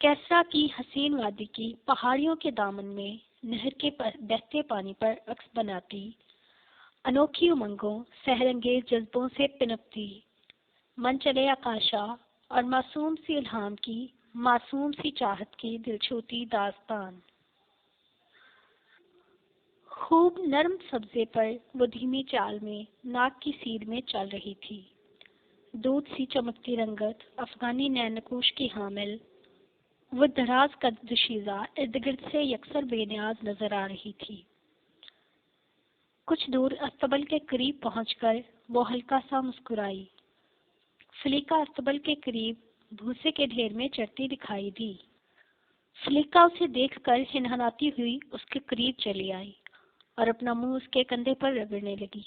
کیسرا کی حسین وادی کی پہاڑیوں کے دامن میں نہر کے بہتے پانی پر عکس بناتی، انوکھی امنگوں سحر انگیز جذبوں سے پنپتی، من چلے آکاشا اور معصوم سی الہام کی معصوم سی چاہت کی دل چھوتی داستان۔ خوب نرم سبزے پر وہ دھیمی چال میں ناک کی سیر میں چل رہی تھی، دودھ سی چمکتی رنگت افغانی نین نقوش کی حامل، وہ دراز قد دوشیزہ ارد گرد سے یکسر بے نیاز نظر آ رہی تھی۔ کچھ دور استبل کے قریب پہنچ کر وہ ہلکا سا مسکرائی۔ فلیکا استبل کے قریب بھوسے کے ڈھیر میں چڑھتی دکھائی دی۔ فلیکا اسے دیکھ کر ہنہناتی ہوئی اس کے قریب چلی آئی اور اپنا منہ اس کے کندھے پر رگڑنے لگی۔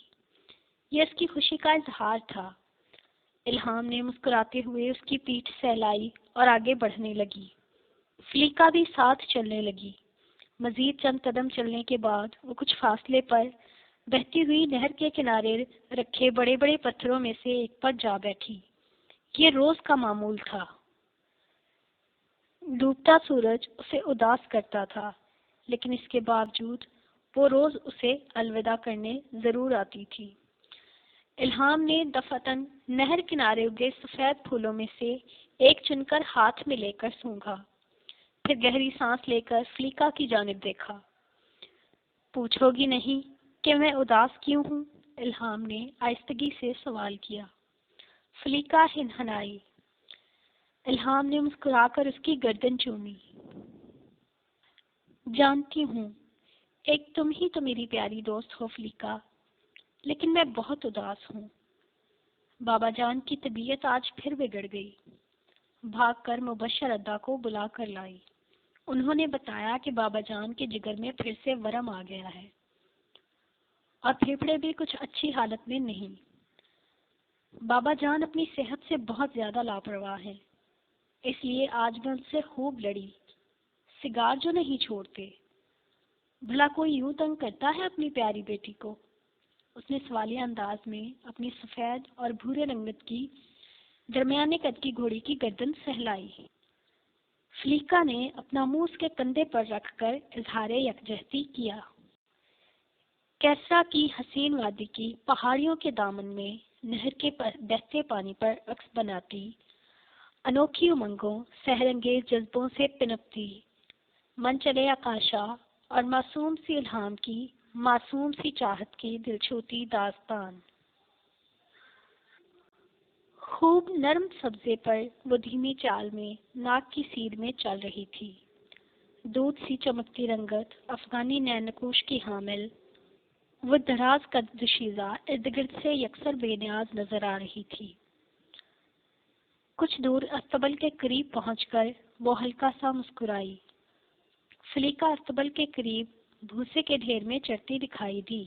یہ اس کی خوشی کا اظہار تھا۔ الہام نے مسکراتے ہوئے اس کی پیٹھ سہلائی اور آگے بڑھنے لگی۔ فلیکا بھی ساتھ چلنے لگی۔ مزید چند قدم چلنے کے بعد وہ کچھ فاصلے پر بہتی ہوئی نہر کے کنارے رکھے بڑے بڑے پتھروں میں سے ایک پر جا بیٹھی۔ یہ روز کا معمول تھا۔ ڈوبتا سورج اسے اداس کرتا تھا، لیکن اس کے باوجود وہ روز اسے الوداع کرنے ضرور آتی تھی۔ الہام نے دفعتاً نہر کنارے اگے سفید پھولوں میں سے ایک چن کر ہاتھ میں لے کر سونگھا، پھر گہری سانس لے کر فلیکا کی جانب دیکھا۔ پوچھو گی نہیں کہ میں اداس کیوں ہوں؟ الہام نے آہستگی سے سوال کیا۔ فلیکا ہنہنائی۔ الہام نے مسکرا کر اس کی گردن چومی۔ جانتی ہوں، ایک تم ہی تو میری پیاری دوست ہو فلیکا، لیکن میں بہت اداس ہوں۔ بابا جان کی طبیعت آج پھر بگڑ گئی۔ بھاگ کر مبشر ادا کو بلا کر لائی۔ انہوں نے بتایا کہ بابا جان کے جگر میں پھر سے ورم آ گیا ہے اور پھیپھڑے بھی کچھ اچھی حالت میں نہیں۔ بابا جان اپنی صحت سے بہت زیادہ لاپرواہ ہیں، اس لیے آج میں ان سے خوب لڑی۔ سگار جو نہیں چھوڑتے۔ بھلا کوئی یوں تنگ کرتا ہے اپنی پیاری بیٹی کو؟ اس نے سوالیہ انداز میں اپنی سفید اور بھورے رنگت کی درمیانے قد کی گھوڑی کی گردن سہلائی۔ فلیکا نے اپنا منہ اس کے کندھے پر رکھ کر اظہار یکجہتی کیا۔ کیسرا کی حسین وادی کی پہاڑیوں کے دامن میں نہر کے بہتے پانی پر عکس بناتی، انوکھی امنگوں سحر انگیز جذبوں سے پنپتی، من چلے آکاشا اور معصوم سی الہام کی معصوم سی چاہت کی دل چھوتی داستان۔ خوب نرم سبزے پر وہ دھیمی چال میں ناک کی سیر میں چل رہی تھی، دودھ سی چمکتی رنگت افغانی نین نقوش کی حامل، وہ دراز قد دوشیزہ ارد گرد سے یکسر بے نیاز نظر آ رہی تھی۔ کچھ دور استبل کے قریب پہنچ کر وہ ہلکا سا مسکرائی۔ فلیکا استبل کے قریب بھوسے کے ڈھیر میں چڑھتی دکھائی دی۔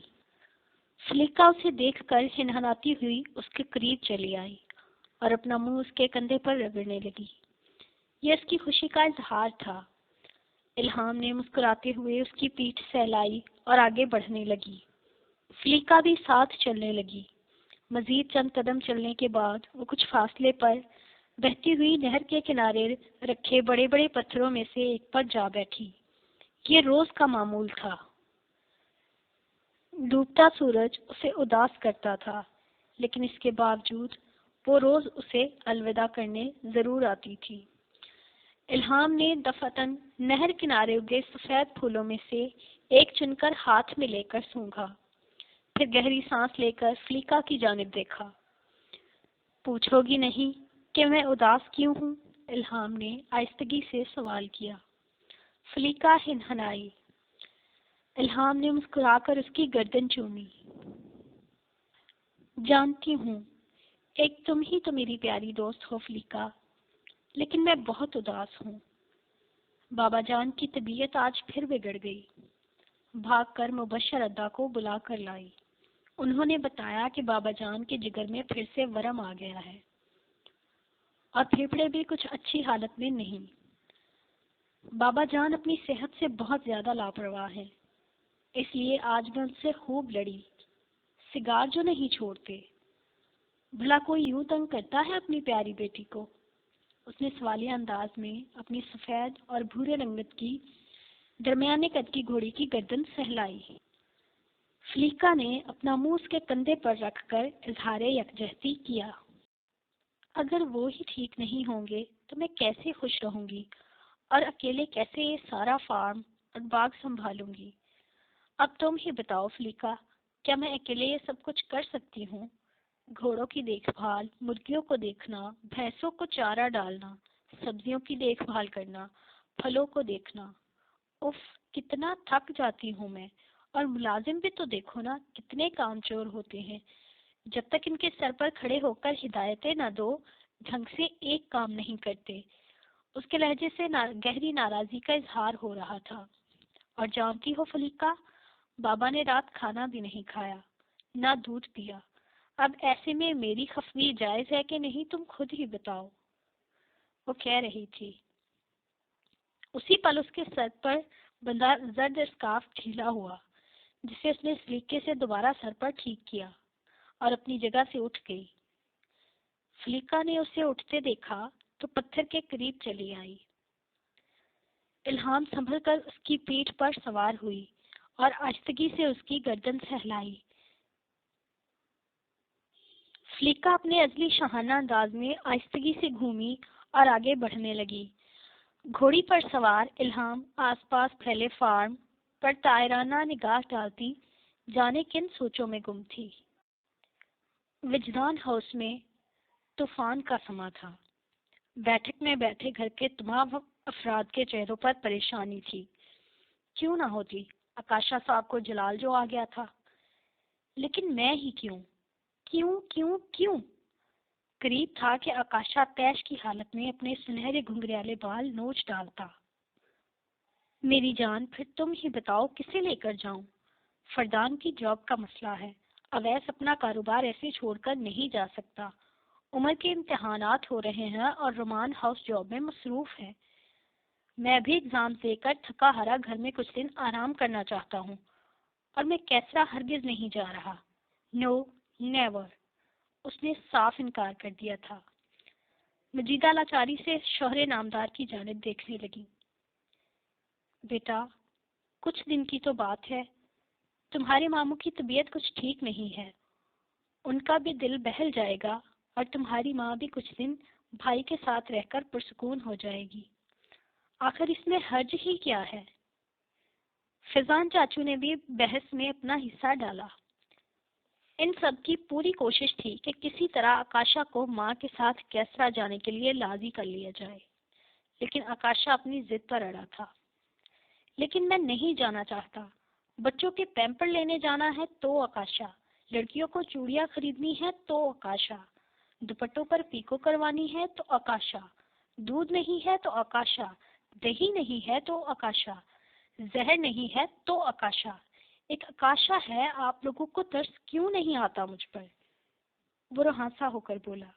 فلیکا اسے دیکھ کر ہنہناتی ہوئی اس کے قریب چلی آئی اور اپنا منہ اس کے کندھے پر رگڑنے لگی۔ یہ اس کی خوشی کا اظہار تھا۔ الہام نے مسکراتے ہوئے اس کی پیٹھ سہلائی اور آگے بڑھنے لگی۔ فلیکا بھی ساتھ چلنے لگی۔ مزید چند قدم چلنے کے بعد وہ کچھ فاصلے پر بہتی ہوئی نہر کے کنارے رکھے بڑے بڑے پتھروں میں سے ایک پر جا بیٹھی۔ یہ روز کا معمول تھا۔ ڈوبتا سورج اسے اداس کرتا تھا، لیکن اس کے باوجود وہ روز اسے الوداع کرنے ضرور آتی تھی۔ الہام نے دفعتاً نہر کنارے اگے سفید پھولوں میں سے ایک چن کر ہاتھ میں لے کر سونگھا، پھر گہری سانس لے کر فلیکا کی جانب دیکھا۔ پوچھو گی نہیں کہ میں اداس کیوں ہوں؟ الہام نے آہستگی سے سوال کیا۔ فلیکا ہنہنائی۔ الہام نے مسکرا کر اس کی گردن چومی۔ جانتی ہوں، ایک تم ہی تو میری پیاری دوست ہو فلیکا، لیکن میں بہت اداس ہوں۔ بابا جان کی طبیعت آج پھر بگڑ گئی۔ بھاگ کر مبشر ادا کو بلا کر لائی۔ انہوں نے بتایا کہ بابا جان کے جگر میں پھر سے ورم آ گیا ہے اور پھیپھڑے بھی کچھ اچھی حالت میں نہیں۔ بابا جان اپنی صحت سے بہت زیادہ لاپرواہ ہیں، اس لیے آج میں ان سے خوب لڑی۔ سگار جو نہیں چھوڑتے۔ بھلا کوئی یوں تنگ کرتا ہے اپنی پیاری بیٹی کو؟ اس نے سوالیہ انداز میں اپنی سفید اور بھورے رنگت کی درمیانے قد کی گھوڑی کی گردن سہلائی۔ فلیکا نے اپنا منہ اس کے کندھے پر رکھ کر اظہار یکجہتی کیا۔ اگر وہ ہی ٹھیک نہیں ہوں گے تو میں کیسے خوش رہوں گی اور اکیلے کیسے یہ سارا فارم اور باغ سنبھالوں گی؟ اب تم ہی بتاؤ فلیکا، کیا میں اکیلے یہ سب کچھ کر سکتی ہوں؟ گھوڑوں کی دیکھ بھال، مرغیوں کو دیکھنا، بھینسوں کو چارہ ڈالنا، سبزیوں کی دیکھ بھال کرنا، پھلوں کو دیکھنا۔ اف، کتنا تھک جاتی ہوں میں۔ اور ملازم بھی تو دیکھو نا، کتنے کام چور ہوتے ہیں، جب تک ان کے سر پر کھڑے ہو کر ہدایتیں نہ دو ڈھنگ سے ایک کام نہیں کرتے۔ اس کے لہجے سے گہری ناراضی کا اظہار ہو رہا تھا۔ اور جانتی ہو فلیکا، بابا نے رات کھانا بھی نہیں کھایا، نہ دودھ پیا۔ اب ایسے میں میری خفگی جائز ہے کہ نہیں، تم خود ہی بتاؤ، وہ کہہ رہی تھی۔ اسی پل اس کے سر پر بندھا زرد اسکارف ڈھیلا ہوا، جسے اس نے سلیقے سے دوبارہ سر پر ٹھیک کیا اور اپنی جگہ سے اٹھ گئی۔ فلیکا نے اسے اٹھتے دیکھا تو پتھر کے قریب چلی آئی۔ الہام سنبھل کر اس کی پیٹھ پر سوار ہوئی اور آہستگی سے اس کی گردن سہلائی۔ فلیکا اپنے ازلی شاہانہ انداز میں آہستگی سے گھومی اور آگے بڑھنے لگی۔ گھوڑی پر سوار الہام آس پاس پھیلے فارم پر طائرانہ نگاہ ڈالتی جانے کن سوچوں میں گم تھی۔ وجدان ہاؤس میں طوفان کا سما تھا۔ بیٹھک میں بیٹھے گھر کے تمام افراد کے چہروں پر پریشانی تھی۔ کیوں نہ ہوتی، آکاشا صاحب کو جلال جو آ گیا تھا، لیکن میں ہی کیوں کیوں کیوں کیوں؟ قریب تھا کہ آکاشا طیش کی حالت میں اپنے سنہرے گھنگریالے بال نوچ ڈالتا۔ میری جان، پھر تم ہی بتاؤ کسے لے کر جاؤں؟ فردان کی جاب کا مسئلہ ہے۔ اویس اپنا کاروبار ایسے چھوڑ کر نہیں جا سکتا۔ عمر کے امتحانات ہو رہے ہیں اور رومان ہاؤس جاب میں مصروف ہے۔ میں بھی ایگزام دے کر تھکا ہرا گھر میں کچھ دن آرام کرنا چاہتا ہوں، اور میں کیسرا ہرگز نہیں جا رہا۔ نو، نیور۔ اس نے صاف انکار کر دیا تھا۔ مجیدہ لاچاری سے شوہر نامدار کی جانب دیکھنے لگی۔ بیٹا، کچھ دن کی تو بات ہے، تمہارے ماموں کی طبیعت کچھ ٹھیک نہیں ہے، ان کا بھی دل بہل جائے گا اور تمہاری ماں بھی کچھ دن بھائی کے ساتھ رہ کر پرسکون ہو جائے گی۔ آخر اس میں حرج ہی کیا ہے؟ فیضان چاچو نے بھی بحث میں اپنا حصہ ڈالا۔ ان سب کی پوری کوشش تھی کہ کسی طرح آکاشا کو ماں کے ساتھ کیسرا جانے کے لیے راضی کر لیا جائے، لیکن آکاشا اپنی ضد پر اڑا تھا۔ لیکن میں نہیں جانا چاہتا۔ بچوں کے پیمپر لینے جانا ہے تو آکاشا، لڑکیوں کو چوڑیاں خریدنی ہے تو آکاشا، دوپٹوں پر پیکو کروانی ہے تو آکاشا، دودھ نہیں ہے تو آکاشا، دہی نہیں ہے تو آکاشا، زہر نہیں ہے تو آکاشا۔ ایک آکاشا ہے، آپ لوگوں کو ترس کیوں نہیں آتا مجھ پر؟ وہ رہانسا ہو کر بولا۔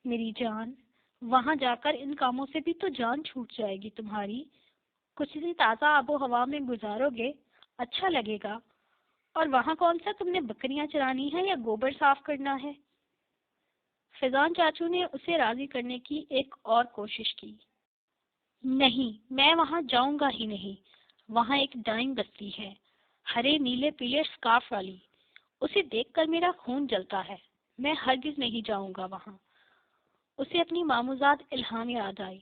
میری جان، وہاں جا کر ان کاموں سے بھی تو جان چھوٹ جائے گی تمہاری۔ کچھ دن تازہ آب و ہوا میں گزارو گے، اچھا لگے گا۔ اور وہاں کون سا تم نے بکریاں چرانی ہے یا گوبر صاف کرنا ہے؟ فیضان چاچو نے اسے راضی کرنے کی ایک اور کوشش کی۔ نہیں، میں وہاں جاؤں گا ہی نہیں۔ وہاں ایک ڈائنگ بستی ہے، ہرے نیلے پیلے اسکارف والی، اسے دیکھ کر میرا خون جلتا ہے۔ میں ہرگز نہیں جاؤں گا وہاں۔ اسے اپنی ماموزاد الہام یاد آئی۔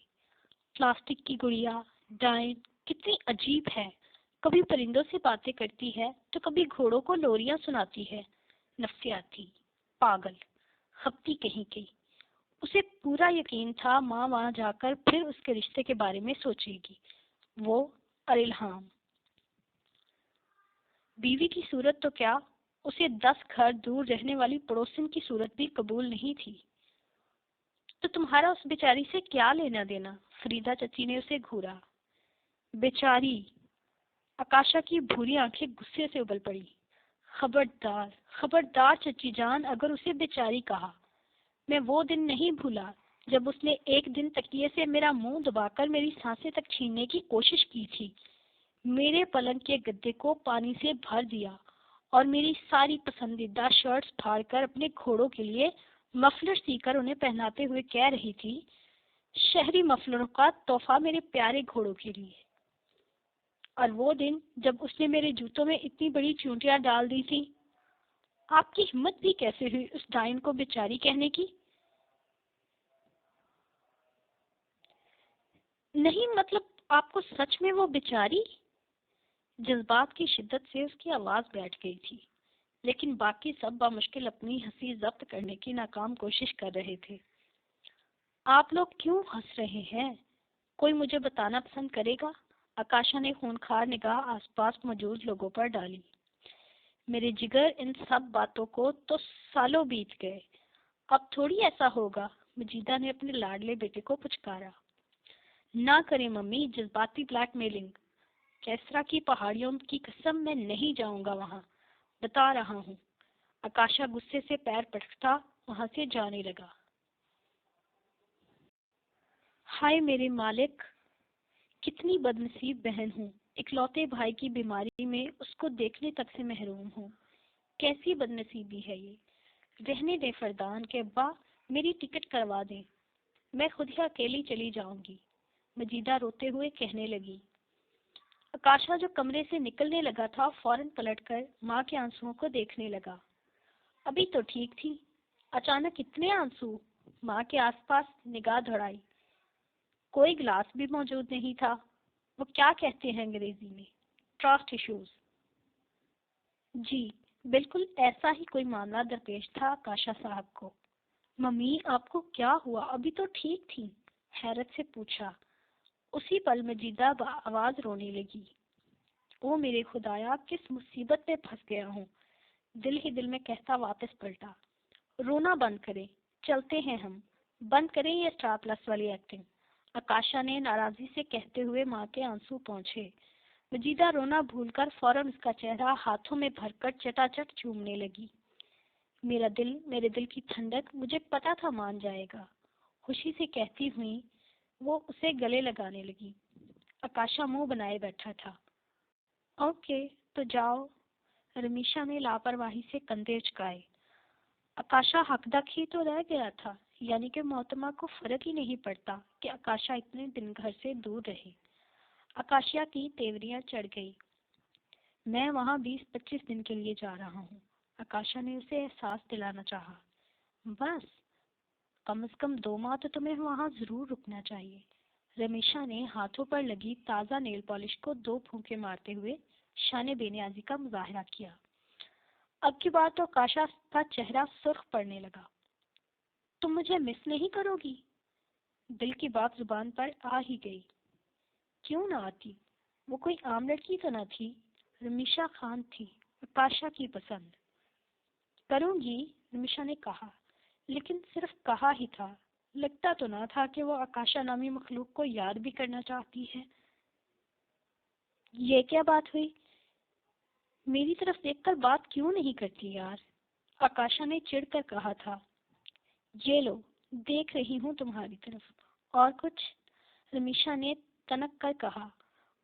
پلاسٹک کی گڑیا، ڈائن، کتنی عجیب ہے، کبھی پرندوں سے باتیں کرتی ہے تو کبھی گھوڑوں کو لوریاں سناتی ہے۔ نفسیاتی پاگل، خپتی کہیں کی۔ اسے پورا یقین تھا ماں وہاں جا کر پھر اس کے رشتے کے بارے میں سوچے گی۔ وہ اور الہام، بیوی کی صورت تو کیا، اسے 10 گھر دور رہنے والی پڑوسن کی صورت بھی قبول نہیں تھی۔ تو تمہارا اس بیچاری سے کیا لینا دینا؟ فریدہ چچی نے اسے گھورا۔ بیچاری! آکاشا کی بھوری آنکھیں غصے سے ابل پڑی۔ خبردار، خبردار چچی جان، اگر اسے بیچاری کہا۔ میں وہ دن نہیں بھولا جب اس نے ایک دن تکیے سے میرا منہ دبا کر میری سانسیں تک چھیننے کی کوشش کی تھی، میرے پلنگ کے گدے کو پانی سے بھر دیا اور میری ساری پسندیدہ شرٹس پھاڑ کر اپنے گھوڑوں کے لیے مفلر سی کر انہیں پہناتے ہوئے کہہ رہی تھی، شہری مفلروں کا تحفہ میرے پیارے گھوڑوں کے لیے۔ اور وہ دن جب اس نے میرے جوتوں میں اتنی بڑی چونٹیاں ڈال دی تھی، آپ کی ہمت بھی کیسے ہوئی اس ڈائن کو بیچاری کہنے کی؟ نہیں مطلب آپ کو سچ میں وہ بیچاری؟ جذبات کی شدت سے اس کی آواز بیٹھ گئی تھی، لیکن باقی سب بامشکل اپنی ہنسی ضبط کرنے کی ناکام کوشش کر رہے تھے۔ آپ لوگ کیوں ہنس رہے ہیں؟ کوئی مجھے بتانا پسند کرے گا؟ آکاشا نے خونخوار نگاہ آس پاس موجود لوگوں پر ڈالی۔ میرے جگر، ان سب باتوں کو تو سالوں بیت گئے، اب تھوڑی ایسا ہوگا، مجیدہ نے اپنے لاڈلے بیٹے کو پچکارا۔ نہ کریں ممی جذباتی بلیک میلنگ، کیسرا کی پہاڑیوں کی قسم میں نہیں جاؤں گا وہاں، بتا رہا ہوں۔ آکاشا غصے سے پیر پٹکتا وہاں سے جانے لگا۔ ہائے میرے مالک، کتنی بدنصیب بہن ہوں، اکلوتے بھائی کی بیماری میں اس کو دیکھنے تک سے محروم ہوں۔ کیسی بدنصیبی ہے یہ؟ رہنے دیں فردان کے ابا، میری ٹکٹ کروا دیں، میں خود ہی اکیلی چلی جاؤں گی، مجیدہ روتے ہوئے کہنے لگی۔ آکاشا جو کمرے سے نکلنے لگا تھا فوراً پلٹ کر ماں کے آنسوؤں کو دیکھنے لگا۔ ابھی تو ٹھیک تھی، اچانک اتنے آنسو؟ ماں کے آس پاس نگاہ دوڑائی، کوئی گلاس بھی موجود نہیں تھا۔ وہ کیا کہتے ہیں انگریزی میں؟ Trust issues. جی بالکل ایسا ہی کوئی معاملہ درپیش تھا آکاشا صاحب کو۔ ممی آپ کو کیا ہوا؟ ابھی تو ٹھیک تھی، حیرت سے پوچھا۔ اسی پل مجیدہ آواز رونے لگی۔ او میرے خدایا، کس مصیبت میں پھنس گیا ہوں، دل ہی دل میں کہتا واپس پلٹا۔ رونا بند کریں، چلتے ہیں ہم، بند کریں یہ اسٹار پلس والی ایکٹنگ، آکاشا نے ناراضی سے کہتے ہوئے ماں کے آنسو پہنچے۔ مجیدہ رونا بھول کر فوراً اس کا چہرہ ہاتھوں میں بھر کر چٹا چٹ چومنے لگی۔ میرے دل کی ٹھنڈک، مجھے پتا تھا مان جائے گا، خوشی سے کہتی ہوئی وہ اسے گلے لگانے لگی۔ آکاشا منہ بنائے بیٹھا تھا۔ اوکے تو جاؤ، رمیشا نے لاپرواہی سے کندھے اچکائے۔ آکاشا حقدق ہی تو رہ گیا تھا، یعنی کہ محتمہ کو فرق ہی نہیں پڑتا کہ آکاشا اتنے دن گھر سے دور رہے۔ آکاشا کی تیوریاں چڑھ گئی۔ میں وہاں 20-25 دن کے لیے جا رہا ہوں، آکاشا نے اسے احساس دلانا چاہا۔ بس کم از کم 2 ماہ تو تمہیں وہاں ضرور رکنا چاہیے۔ رمیشا نے ہاتھوں پر لگی تازہ نیل پالش کو 2 پھونکے مارتے ہوئے شان بے نیازی کا مظاہرہ کیا۔ اب کی بار تو آکاشا کا چہرہ سرخ پڑنے لگا۔ تم مجھے مس نہیں کرو گی؟ دل کی بات زبان پر آ ہی گئی۔ کیوں نہ آتی؟ وہ کوئی عام لڑکی تو نہ تھی، رمیشا خان تھی، آکاشا کی پسند۔ کروں گی، رمیشا نے کہا، لیکن صرف کہا ہی تھا، لگتا تو نہ تھا کہ وہ آکاشا نامی مخلوق کو یاد بھی کرنا چاہتی ہے۔ یہ کیا بات ہوئی؟ میری طرف دیکھ کر بات کیوں نہیں کرتی یار؟ آکاشا نے چڑھ کر کہا تھا۔ یہ لو، دیکھ رہی ہوں تمہاری طرف، اور کچھ؟ رمیشا نے تنک کر کہا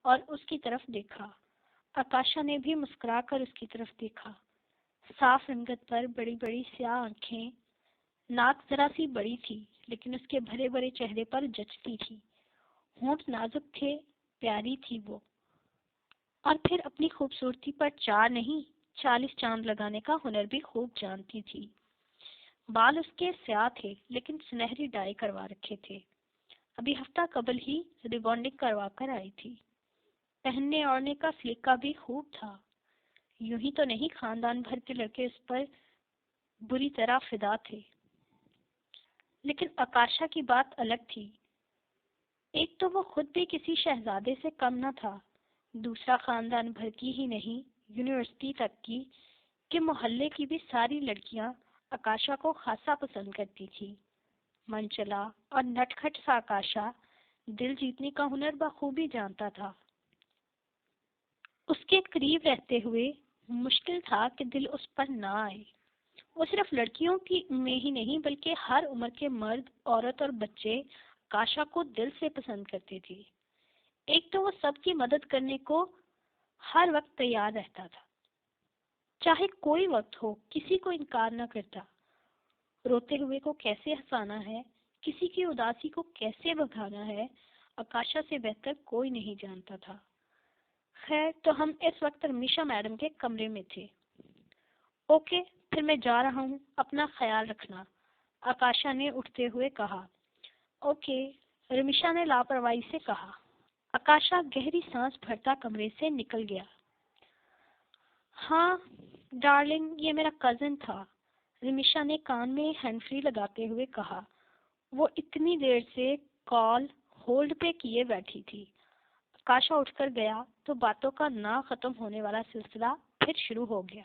اور اس کی طرف دیکھا۔ آکاشا نے بھی مسکرا کر اس کی طرف دیکھا۔ صاف رنگت پر بڑی بڑی سیاہ آنکھیں، ناک ذرا سی بڑی تھی لیکن اس کے بھرے بھرے چہرے پر جچتی تھی، ہونٹ نازک تھے، پیاری تھی وہ، اور پھر اپنی خوبصورتی پر 4 نہیں 40 چاند لگانے کا ہنر بھی خوب جانتی تھی۔ بال اس کے سیاہ تھے لیکن سنہری ڈائی کروا رکھے تھے، ابھی ہفتہ قبل ہی ریبانڈنگ کروا کر آئی تھی۔ پہننے اوڑھنے کا سلیقہ بھی خوب تھا، یوں ہی تو نہیں خاندان بھر کے لڑکے اس پر بری طرح فدا تھے۔ لیکن آکاشا کی بات الگ تھی۔ ایک تو وہ خود بھی کسی شہزادے سے کم نہ تھا، دوسرا خاندان بھر کی ہی نہیں یونیورسٹی تک کی کہ محلے کی بھی ساری لڑکیاں آکاشا کو خاصا پسند کرتی تھی۔ من چلا اور نٹ کھٹ سا آکاشا دل جیتنے کا ہنر بخوبی جانتا تھا۔ اس کے قریب رہتے ہوئے مشکل تھا کہ دل اس پر نہ آئے۔ وہ صرف لڑکیوں کی میں ہی نہیں بلکہ ہر عمر کے مرد، عورت اور بچے آکاشا کو دل سے پسند کرتے تھے۔ ایک تو وہ سب کی مدد کرنے کو ہر وقت تیار رہتا تھا، چاہے کوئی وقت ہو، کسی کو انکار نہ کرتا۔ روتے ہوئے کو کیسے ہنسانا ہے، کسی کی اداسی کو کیسے بھگانا ہے آکاشا سے بہتر کوئی نہیں جانتا تھا۔ خیر تو ہم اس وقت رمیشا میڈم کے کمرے میں تھے۔ اوکے، پھر میں جا رہا ہوں، اپنا خیال رکھنا، آکاشا نے اٹھتے ہوئے کہا۔ اوکے، رمیشا نے لاپرواہی سے کہا۔ آکاشا گہری سانس بھرتا کمرے سے نکل گیا۔ ہاں ڈارلنگ، یہ میرا کزن تھا، رمیشا نے کان میں ہینڈ فری لگاتے ہوئے کہا۔ وہ اتنی دیر سے کال ہولڈ پہ کیے بیٹھی تھی۔ آکاشا اٹھ کر گیا تو باتوں کا نہ ختم ہونے والا سلسلہ پھر شروع ہو گیا۔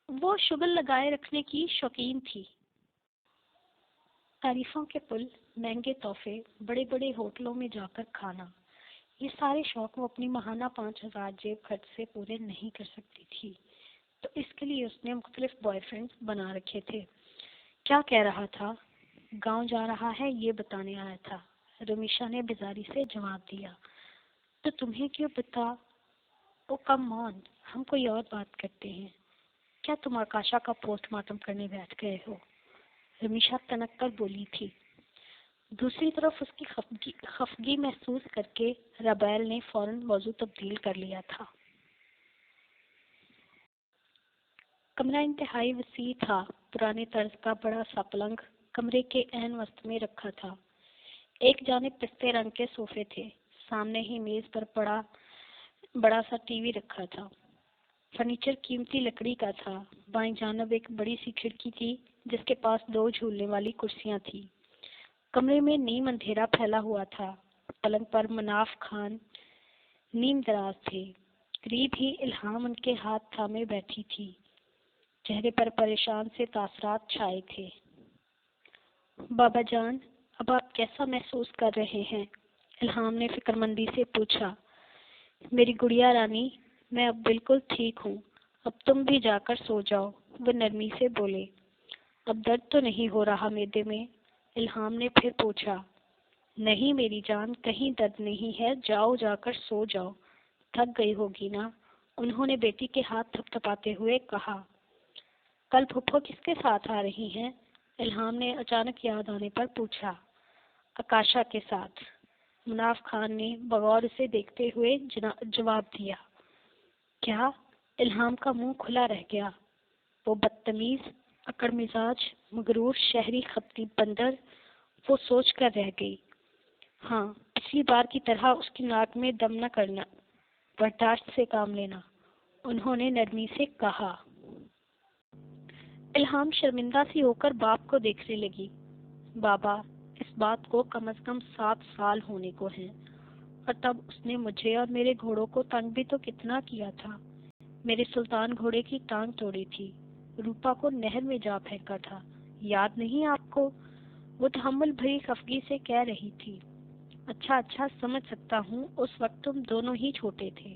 وہ شگل لگائے رکھنے کی شوقین تھی۔ تعریفوں کے پل، مہنگے تحفے، بڑے بڑے ہوٹلوں میں جا کر کھانا، یہ سارے شوق وہ اپنی ماہانہ 5,000 جیب خرچ سے پورے نہیں کر سکتی تھی، تو اس کے لیے اس نے مختلف بوائے فرینڈ بنا رکھے تھے۔ کیا کہہ رہا تھا؟ گاؤں جا رہا ہے یہ بتانے آیا تھا، رمیشا نے بیزاری سے جواب دیا۔ تو تمہیں کیوں بتا؟ او کم آن، ہم کوئی اور بات کرتے ہیں۔ کیا تم آکاشا کا پوسٹ مارٹم کرنے بیٹھ گئے ہو؟ رمیشا تنک کر بولی تھی۔ دوسری طرف اس کی خفگی محسوس کر کے رابیل نے فوراً موضوع تبدیل کر لیا تھا۔ کمرہ انتہائی وسیع تھا، پرانے طرز کا بڑا سا پلنگ کمرے کے عین وسط میں رکھا تھا۔ ایک جانب پستے رنگ کے صوفے تھے، سامنے ہی میز پر بڑا سا ٹی وی رکھا تھا۔ فرنیچر قیمتی لکڑی کا تھا۔ بائیں جانب ایک بڑی سی کھڑکی تھی جس کے پاس 2 جھولنے والی کرسیاں تھیں۔ کمرے میں نیم اندھیرا پھیلا ہوا تھا۔ پلنگ پر مناف خان نیم دراز تھے، قریب ہی الہام ان کے ہاتھ تھامے بیٹھی تھی، چہرے پر پریشان سے تاثرات چھائے تھے۔ بابا جان، اب آپ کیسا محسوس کر رہے ہیں؟ الہام نے فکر مندی سے پوچھا۔ میری گڑیا رانی، میں اب بالکل ٹھیک ہوں، اب تم بھی جا کر سو جاؤ، وہ نرمی سے بولے۔ اب درد تو نہیں ہو رہا معدے میں؟ الہام نے پھر پوچھا۔ نہیں میری جان، کہیں درد نہیں ہے، جاؤ جا کر سو جاؤ، تھک گئی ہوگی نا، انہوں نے بیٹی کے ہاتھ تھپ تھپاتے ہوئے کہا۔ کل پھپھو کس کے ساتھ آ رہی ہیں؟ الہام نے اچانک یاد آنے پر پوچھا۔ آکاشا کے ساتھ، مناف خان نے بغور اسے دیکھتے ہوئے جواب دیا۔ کیا؟ الہام کا منہ کھلا رہ گیا۔ وہ بدتمیز، اکڑ مزاج، مغرور شہری خپتی بندر، وہ سوچ کر رہ گئی۔ ہاں، پچھلی بار کی طرح اس کی ناک میں دم نہ کرنا، برداشت سے کام لینا، انہوں نے نرمی سے کہا۔ الہام شرمندہ سی ہو کر باپ کو دیکھنے لگی۔ بابا، اس بات کو کم از کم 7 سال ہونے کو ہیں، اور تب اس نے مجھے اور میرے گھوڑوں کو تنگ بھی تو کتنا کیا تھا۔ میرے سلطان گھوڑے کی ٹانگ توڑی تھی، روپا کو نہر میں جا پھینکا تھا، یاد نہیں آپ کو؟ وہ تحمل بھری خفگی سے کہہ رہی تھی۔ اچھا سمجھ سکتا ہوں، اس وقت تم دونوں ہی چھوٹے تھے،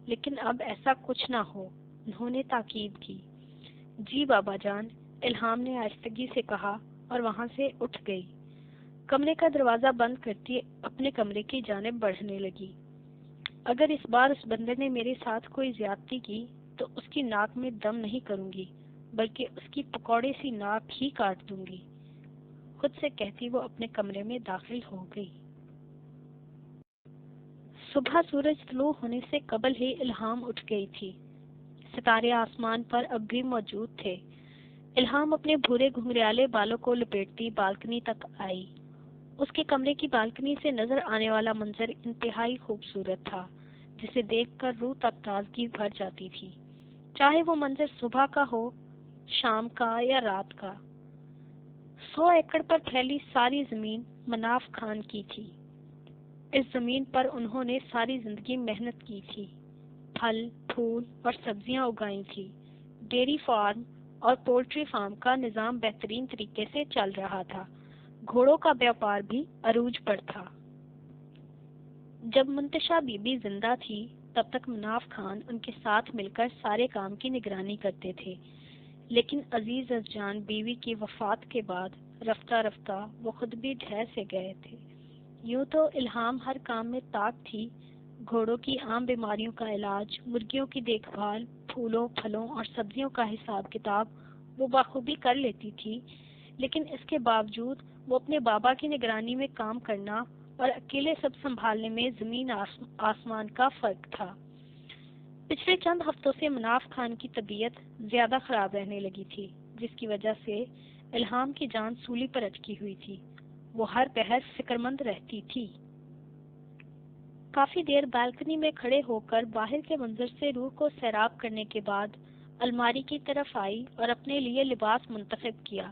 لیکن اب ایسا کچھ نہ ہو، انہوں نے تاکید کی۔ جی بابا جان، الہام نے آہستگی سے کہا اور وہاں سے اٹھ گئی۔ کمرے کا دروازہ بند کرتی اپنے کمرے کی جانب بڑھنے لگی۔ اگر اس بار اس بندر نے میرے ساتھ کوئی زیادتی کی تو اس کی ناک میں دم نہیں کروں گی، بلکہ اس کی پکوڑے سی ناک ہی کاٹ دوں گی، خود سے کہتی وہ اپنے کمرے میں داخل ہو گئی۔ صبح سورج طلوع ہونے سے قبل ہی الہام اٹھ گئی تھی۔ ستارے آسمان پر اب بھی موجود تھے۔ الہام اپنے بھورے گھنگریالے بالوں کو لپیٹتی بالکنی تک آئی۔ اس کے کمرے کی بالکنی سے نظر آنے والا منظر انتہائی خوبصورت تھا، جسے دیکھ کر روح تک تازگی بھر جاتی تھی، چاہے وہ منظر صبح کا ہو، شام کا یا رات کا۔ 100 ایکڑ پر پھیلی ساری زمین مناف خان کی تھی۔ اس زمین پر انہوں نے ساری زندگی محنت کی تھی، پھل، پھول اور سبزیاں اگائی تھی۔ ڈیری فارم اور پولٹری فارم کا نظام بہترین طریقے سے چل رہا تھا۔ گھوڑوں کا بیوپار بھی عروج پر تھا۔ جب منتشا بی بی زندہ تھی تب تک مناف خان ان کے ساتھ مل کر سارے کام کی نگرانی کرتے تھے، لیکن عزیز از جان بیوی کی وفات کے بعد رفتہ رفتہ وہ خود بھی ڈھہ سے گئے تھے۔ یوں تو الہام ہر کام میں طاق تھی، گھوڑوں کی عام بیماریوں کا علاج، مرغیوں کی دیکھ بھال، پھولوں، پھلوں اور سبزیوں کا حساب کتاب وہ بخوبی کر لیتی تھی، لیکن اس کے باوجود وہ اپنے بابا کی نگرانی میں کام کرنا اور اکیلے سب سنبھالنے میں زمین آسمان کا فرق تھا۔ پچھلے چند ہفتوں سے مناف خان کی طبیعت زیادہ خراب رہنے لگی تھی، جس کی وجہ سے الہام کی جان سولی پر اٹکی ہوئی تھی۔ وہ ہر پہر فکر مند رہتی تھی۔ کافی دیر بالکنی میں کھڑے ہو کر باہر کے منظر سے روح کو سیراب کرنے کے بعد الماری کی طرف آئی اور اپنے لیے لباس منتخب کیا۔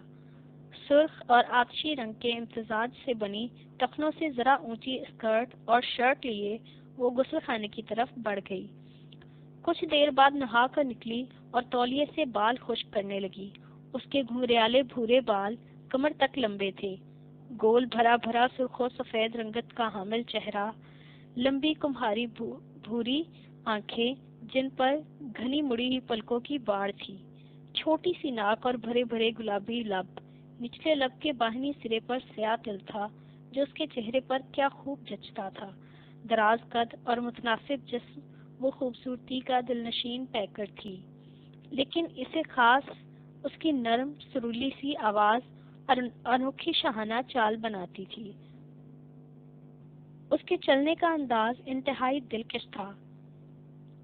سرخ اور آتشی رنگ کے امتزاج سے بنی ٹخنوں سے ذرا اونچی اسکرٹ اور شرٹ لیے وہ غسل خانے کی طرف بڑھ گئی۔ کچھ دیر بعد نہا کر نکلی اور تولیے سے بال خشک کرنے لگی۔ اس کے گھنگریالے بھورے بال کمر تک لمبے تھے۔ گول بھرا بھرا سرخ و سفید رنگت کا حامل چہرہ، لمبی کمہاری بھوری آنکھیں جن پر گھنی مڑی ہوئی پلکوں کی باڑ تھی، چھوٹی سی ناک اور بھرے بھرے گلابی لب۔ نچلے لب کے باہنی سرے پر سیاہ تل تھا جو اس کے چہرے پر کیا خوب جچتا تھا۔ دراز قد اور متناسب جسم وہ خوبصورتی کا دلنشین پیکر تھی، لیکن اسے خاص اس کی نرم سرولی سی آواز اور انوکھی شاہانہ چال بناتی تھی۔ اس کے چلنے کا انداز انتہائی دلکش تھا۔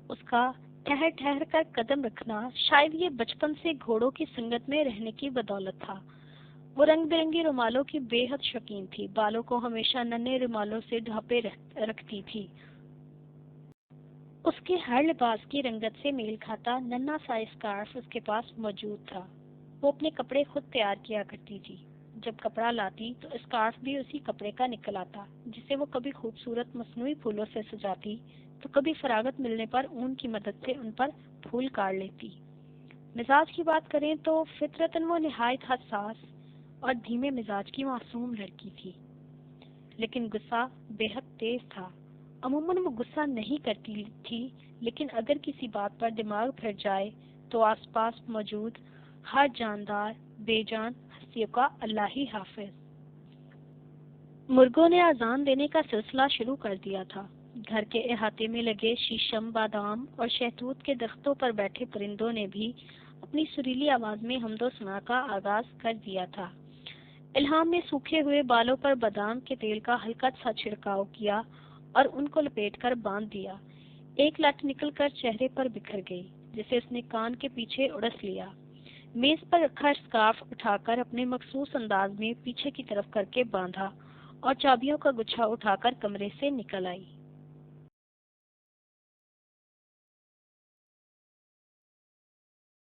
اس کا ٹھہر ٹھہر کر قدم رکھنا شاید یہ بچپن سے گھوڑوں کی سنگت میں رہنے کی بدولت تھا۔ وہ رنگ برنگی رومالوں کی بے حد شوقین تھی، بالوں کو ہمیشہ ننھے رومالوں سے ڈھانپے رکھتی تھی۔ اس کے ہر لباس کی رنگت سے میل کھاتا ننھا سا اسکارف اس کے پاس موجود تھا۔ وہ اپنے کپڑے خود تیار کیا کرتی تھی۔ جب کپڑا لاتی تو اسکارف بھی اسی کپڑے کا نکل آتا، جسے وہ کبھی خوبصورت مصنوعی پھولوں سے سجاتی تو کبھی فراغت ملنے پر اون کی مدد سے ان پر پھول کاڑ لیتی۔ مزاج کی بات کریں تو فطرتاً وہ نہایت حساس اور دھیمے مزاج کی معصوم لڑکی تھی، لیکن غصہ بے حد تیز تھا۔ عموماً وہ غصہ نہیں کرتی تھی، لیکن اگر کسی بات پر دماغ پھر جائے تو آس پاس موجود ہر جاندار بے جان ہستیوں کا اللہ ہی حافظ۔ مرغوں نے اذان دینے کا سلسلہ شروع کر دیا تھا۔ گھر کے احاطے میں لگے شیشم، بادام اور شہتوت کے درختوں پر بیٹھے پرندوں نے بھی اپنی سریلی آواز میں حمد و ثنا کا آغاز کر دیا تھا۔ الہام نے سوکھے ہوئے بالوں پر بادام کے تیل کا ہلکا سا چھڑکاؤ کیا اور ان کو لپیٹ کر باندھ دیا۔ ایک لٹ نکل کر چہرے پر بکھر گئی، جسے اس نے کان کے پیچھے اڑس لیا۔ میز پر رکھا اسکارف اٹھا کر اپنے مخصوص انداز میں پیچھے کی طرف کر کے باندھا اور چابیوں کا گچھا اٹھا کر کمرے سے نکل آئی۔